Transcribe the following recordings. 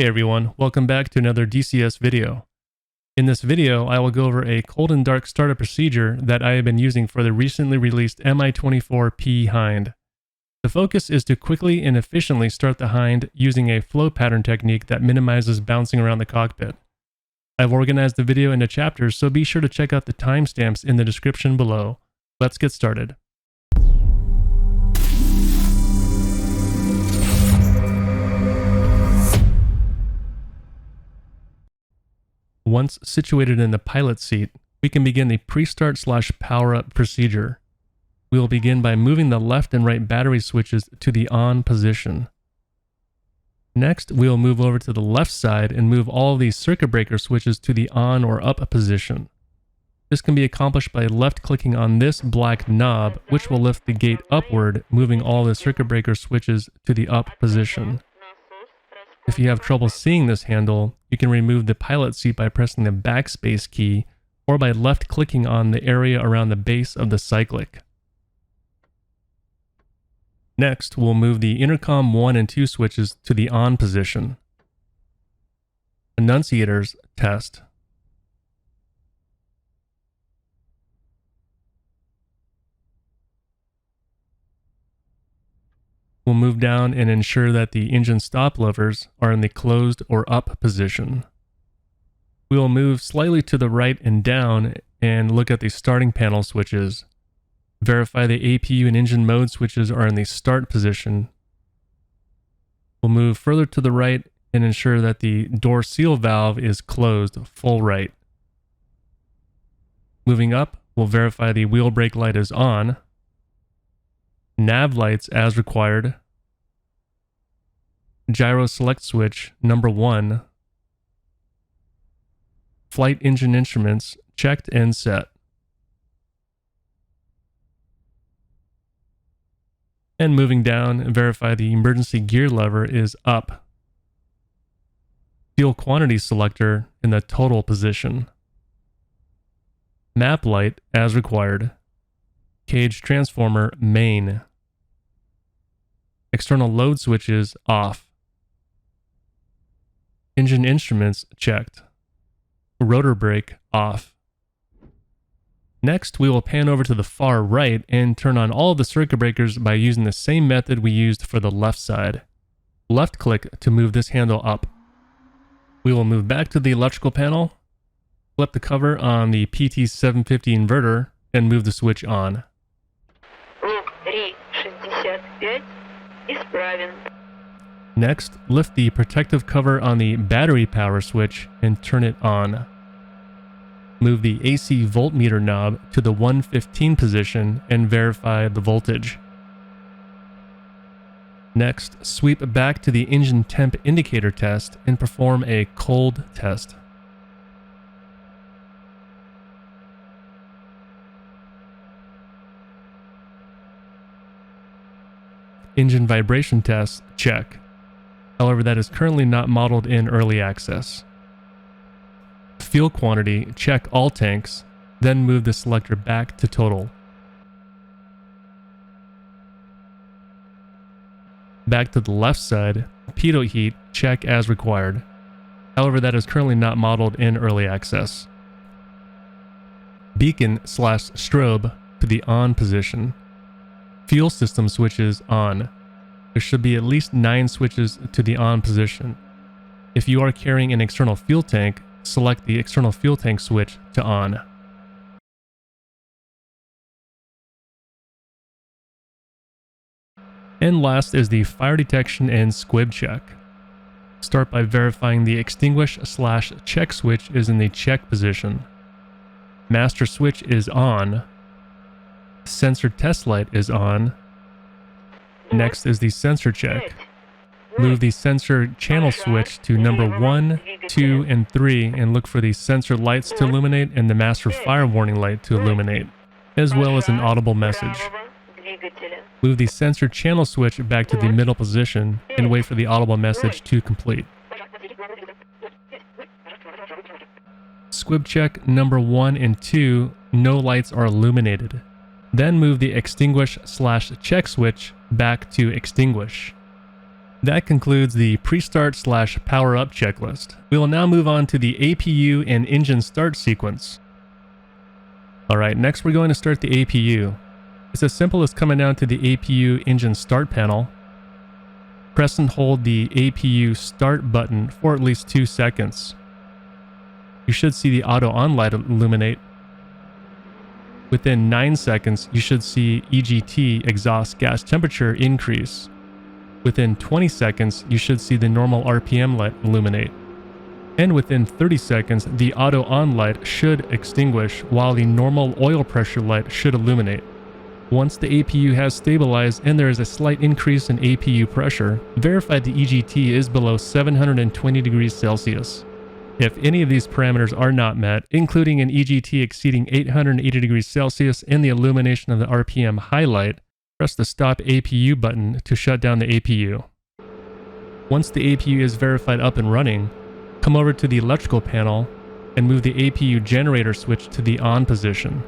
Hey everyone, welcome back to another DCS video. In this video, I will go over a cold and dark startup procedure that I have been using for the recently released Mi-24P Hind. The focus is to quickly and efficiently start the Hind using a flow pattern technique that minimizes bouncing around the cockpit. I've organized the video into chapters, so be sure to check out the timestamps in the description below. Let's get started. Once situated in the pilot seat, we can begin the pre-start/power-up procedure. We will begin by moving the left and right battery switches to the on position. Next, we will move over to the left side and move all of these circuit breaker switches to the on or up position. This can be accomplished by left-clicking on this black knob, which will lift the gate upward, moving all the circuit breaker switches to the up position. If you have trouble seeing this handle, you can remove the pilot seat by pressing the backspace key or by left-clicking on the area around the base of the cyclic. Next, we'll move the intercom 1 and 2 switches to the on position. Annunciators test. We'll move down and ensure that the engine stop levers are in the closed or up position. We will move slightly to the right and down and look at the starting panel switches. Verify the APU and engine mode switches are in the start position. We'll move further to the right and ensure that the door seal valve is closed full right. Moving up, we'll verify the wheel brake light is on. Nav lights as required. Gyro select switch number 1. Flight engine instruments checked and set. And moving down, verify the emergency gear lever is up. Fuel quantity selector in the total position. Map light as required. Cage transformer main. External load switches off. Engine instruments checked. Rotor brake off. Next, we will pan over to the far right and turn on all of the circuit breakers by using the same method we used for the left side. Left click to move this handle up. We will move back to the electrical panel, flip the cover on the PT750 inverter, and move the switch on. Next, lift the protective cover on the battery power switch and turn it on. Move the AC voltmeter knob to the 115 position and verify the voltage. Next, sweep back to the engine temp indicator test and perform a cold test. Engine vibration test check. However, that is currently not modeled in early access. Fuel quantity, check all tanks, then move the selector back to total. Back to the left side, pitot heat, check as required. However, that is currently not modeled in early access. Beacon/strobe to the on position. Fuel system switches on. There should be at least 9 switches to the on position. If you are carrying an external fuel tank, select the external fuel tank switch to on. And last is the fire detection and squib check. Start by verifying the extinguish/check switch is in the check position. Master switch is on. Sensor test light is on. Next is the sensor check. Move the sensor channel switch to number 1, 2, and 3 and look for the sensor lights to illuminate and the master fire warning light to illuminate, as well as an audible message. Move the sensor channel switch back to the middle position and wait for the audible message to complete. Squib check number 1 and 2, no lights are illuminated. Then move the extinguish/check switch back to extinguish. That concludes the pre-start / power up checklist. We will now move on to the APU and engine start sequence. Alright, next we're going to start the APU. It's as simple as coming down to the APU engine start panel. Press and hold the APU start button for at least 2 seconds. You should see the auto on light illuminate. Within 9 seconds, you should see EGT exhaust gas temperature increase. Within 20 seconds, you should see the normal RPM light illuminate. And within 30 seconds, the auto on light should extinguish while the normal oil pressure light should illuminate. Once the APU has stabilized and there is a slight increase in APU pressure, verify the EGT is below 720 degrees Celsius. If any of these parameters are not met, including an EGT exceeding 880 degrees Celsius and the illumination of the RPM highlight, press the Stop APU button to shut down the APU. Once the APU is verified up and running, come over to the electrical panel and move the APU generator switch to the on position.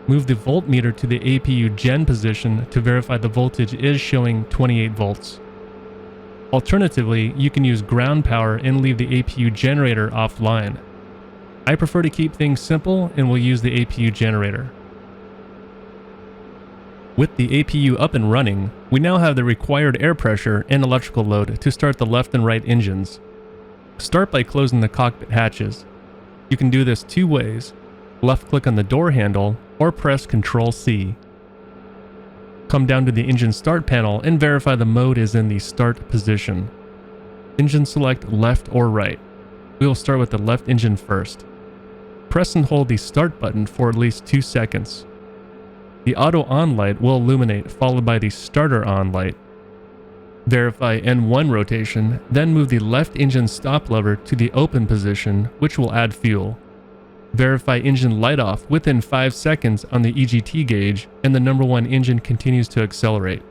Move the voltmeter to the APU gen position to verify the voltage is showing 28 volts. Alternatively, you can use ground power and leave the APU generator offline. I prefer to keep things simple and will use the APU generator. With the APU up and running, we now have the required air pressure and electrical load to start the left and right engines. Start by closing the cockpit hatches. You can do this 2 ways. Left click on the door handle or press Ctrl+C. Come down to the engine start panel and verify the mode is in the start position. Engine select left or right. We will start with the left engine first. Press and hold the start button for at least 2 seconds. The auto on light will illuminate, followed by the starter on light. Verify N1 rotation, then move the left engine stop lever to the open position, which will add fuel. Verify engine light off within 5 seconds on the EGT gauge, and the number 1 engine continues to accelerate.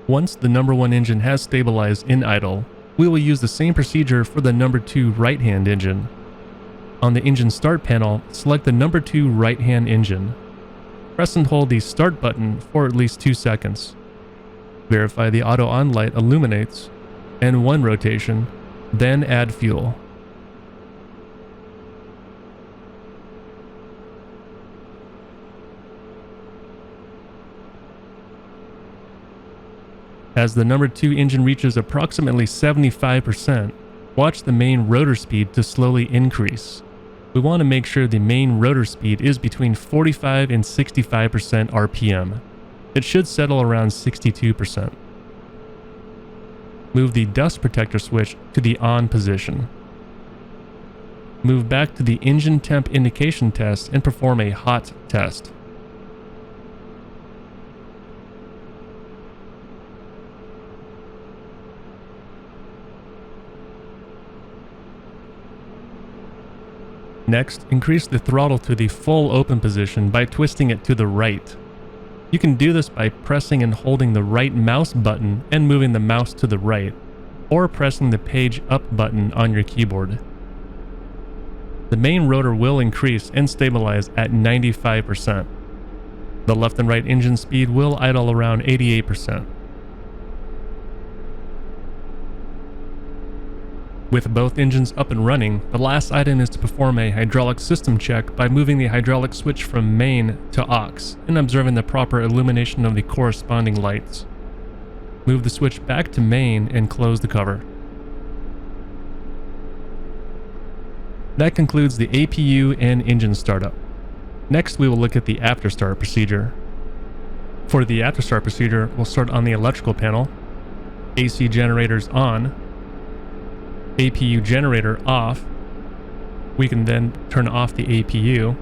Once the number 1 engine has stabilized in idle, we will use the same procedure for the number 2 right-hand engine. On the engine start panel, select the number 2 right-hand engine. Press and hold the start button for at least 2 seconds. Verify the auto on light illuminates, N1 rotation, then add fuel. As the number 2 engine reaches approximately 75%, watch the main rotor speed to slowly increase. We want to make sure the main rotor speed is between 45 and 65% RPM. It should settle around 62%. Move the dust protector switch to the on position. Move back to the engine temp indication test and perform a hot test. Next, increase the throttle to the full open position by twisting it to the right. You can do this by pressing and holding the right mouse button and moving the mouse to the right, or pressing the page up button on your keyboard. The main rotor will increase and stabilize at 95%. The left and right engine speed will idle around 88%. With both engines up and running, the last item is to perform a hydraulic system check by moving the hydraulic switch from main to aux and observing the proper illumination of the corresponding lights. Move the switch back to main and close the cover. That concludes the APU and engine startup. Next, we will look at the after start procedure. For the after start procedure, we'll start on the electrical panel. AC generators on. APU generator off, we can then turn off the APU.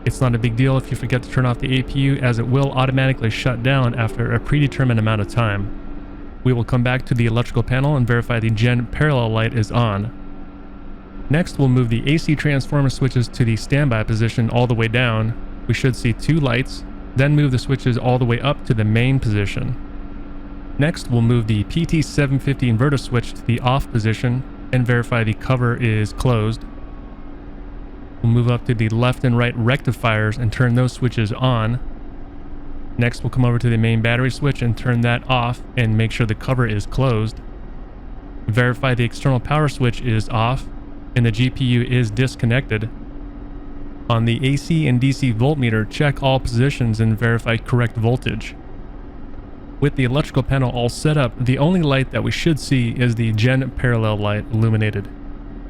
It's not a big deal if you forget to turn off the APU, as it will automatically shut down after a predetermined amount of time. We will come back to the electrical panel and verify the gen parallel light is on. Next, we'll move the AC transformer switches to the standby position all the way down. We should see 2 lights, then move the switches all the way up to the main position. Next, we'll move the PT750 inverter switch to the off position and verify the cover is closed. We'll move up to the left and right rectifiers and turn those switches on. Next, we'll come over to the main battery switch and turn that off and make sure the cover is closed. Verify the external power switch is off and the GPU is disconnected. On the AC and DC voltmeter, check all positions and verify correct voltage. With the electrical panel all set up, the only light that we should see is the gen parallel light illuminated.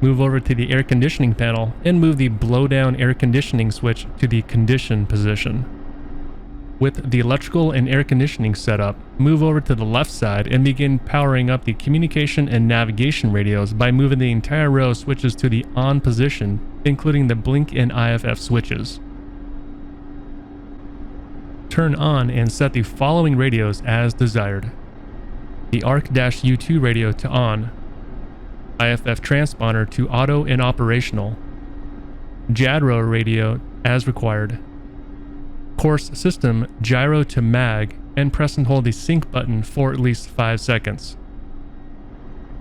Move over to the air conditioning panel and move the blow down air conditioning switch to the condition position. With the electrical and air conditioning set up, move over to the left side and begin powering up the communication and navigation radios by moving the entire row of switches to the on position, including the blink and IFF switches. Turn on and set the following radios as desired: the ARC-U2 radio to on, IFF transponder to auto and operational, JADRO radio as required, course system gyro to mag, and press and hold the sync button for at least 5 seconds.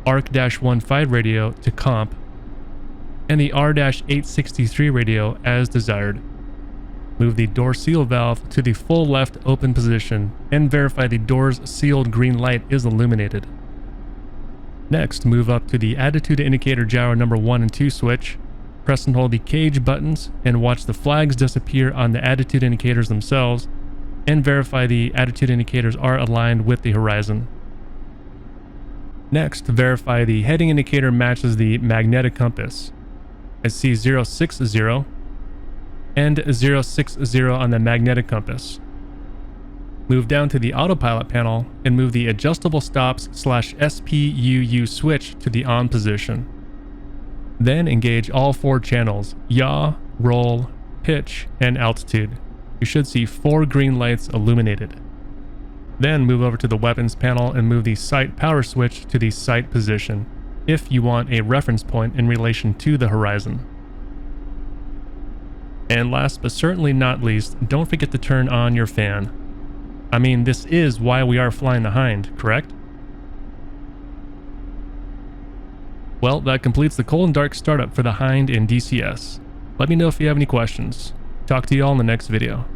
ARC-15 radio to comp, and the R-863 radio as desired. Move the door seal valve to the full left open position and verify the door's sealed green light is illuminated. Next, move up to the attitude indicator gyro number 1 and 2 switch. Press and hold the cage buttons and watch the flags disappear on the attitude indicators themselves, and verify the attitude indicators are aligned with the horizon. Next, verify the heading indicator matches the magnetic compass. I see 060 and 060 on the magnetic compass. Move down to the autopilot panel and move the adjustable stops /SPUU switch to the on position. Then engage all 4 channels: yaw, roll, pitch, and altitude. You should see 4 green lights illuminated. Then move over to the weapons panel and move the sight power switch to the sight position, if you want a reference point in relation to the horizon. And last but certainly not least, don't forget to turn on your fan. I mean, this is why we are flying the Hind, correct? Well, that completes the cold and dark startup for the Hind in DCS. Let me know if you have any questions. Talk to you all in the next video.